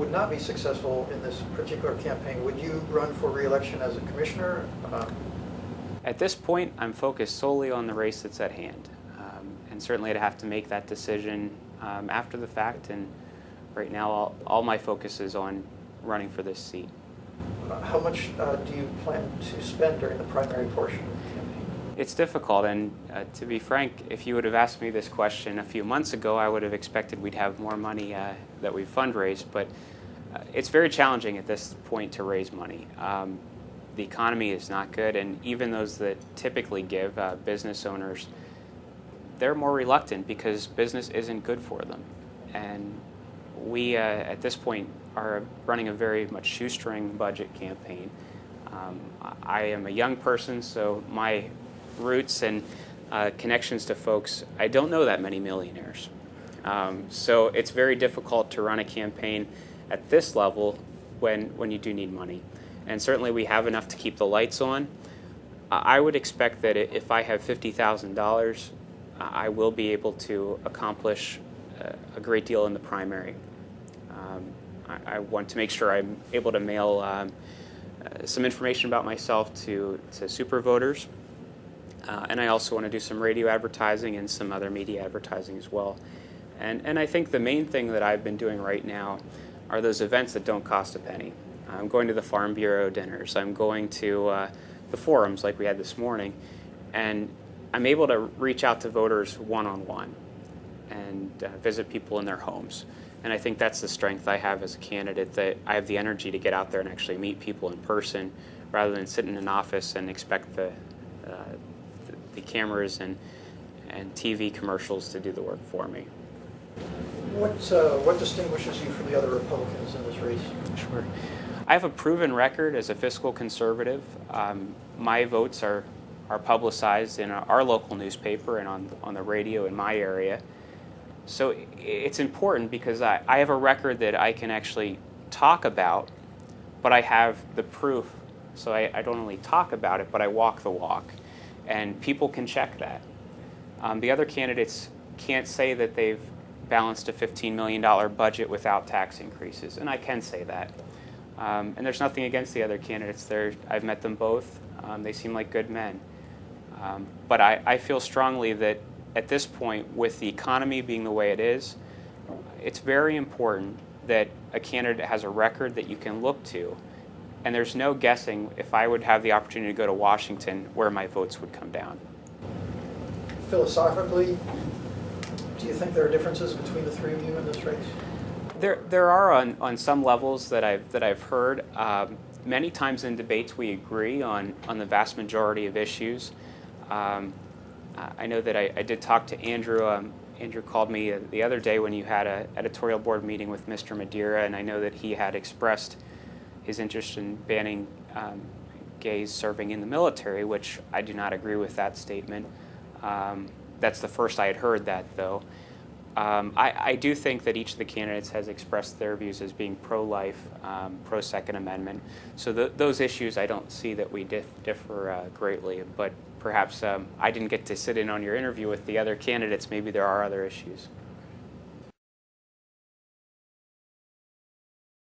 would not be successful in this particular campaign, would you run for re-election as a commissioner? At this point, I'm focused solely on the race that's at hand. And certainly I'd have to make that decision after the fact. And right now, all my focus is on running for this seat. How much do you plan to spend during the primary portion of the campaign? It's difficult, and to be frank, if you would have asked me this question a few months ago, I would have expected we'd have more money that we fundraised, but it's very challenging at this point to raise money. The economy is not good, and even those that typically give, business owners, they're more reluctant because business isn't good for them. And we, at this point, are running a very much shoestring budget campaign. I am a young person, so my roots and connections to folks, I don't know that many millionaires. So it's very difficult to run a campaign at this level when you do need money. And certainly we have enough to keep the lights on. I would expect that if I have $50,000, I will be able to accomplish a great deal in the primary. I want to make sure I'm able to mail some information about myself to super voters. And I also want to do some radio advertising and some other media advertising as well. And I think the main thing that I've been doing right now are those events that don't cost a penny. I'm going to the Farm Bureau dinners. I'm going to the forums like we had this morning. And I'm able to reach out to voters one-on-one and visit people in their homes. And I think that's the strength I have as a candidate, that I have the energy to get out there and actually meet people in person rather than sit in an office and expect the cameras and TV commercials to do the work for me. What distinguishes you from the other Republicans in this race? Sure. I have a proven record as a fiscal conservative. My votes are publicized in our local newspaper and on the radio in my area. So it's important because I have a record that I can actually talk about, but I have the proof. So I don't only talk about it, but I walk the walk. And people can check that. The other candidates can't say that they've balanced a $15 million budget without tax increases, and I can say that. And there's nothing against the other candidates. I've met them both. They seem like good men. But I feel strongly that at this point, with the economy being the way it is, it's very important that a candidate has a record that you can look to. And there's no guessing if I would have the opportunity to go to Washington where my votes would come down. Philosophically, do you think there are differences between the three of you in this race? There are on some levels that I've heard. Many times in debates we agree on the vast majority of issues. I know that I did talk to Andrew. Andrew called me the other day when you had an editorial board meeting with Mr. Madeira, and I know that he had expressed his interest in banning gays serving in the military, which I do not agree with that statement. That's the first I had heard that, though. I do think that each of the candidates has expressed their views as being pro-life, pro-Second Amendment. So those issues I don't see that we differ greatly, but perhaps I didn't get to sit in on your interview with the other candidates. Maybe there are other issues.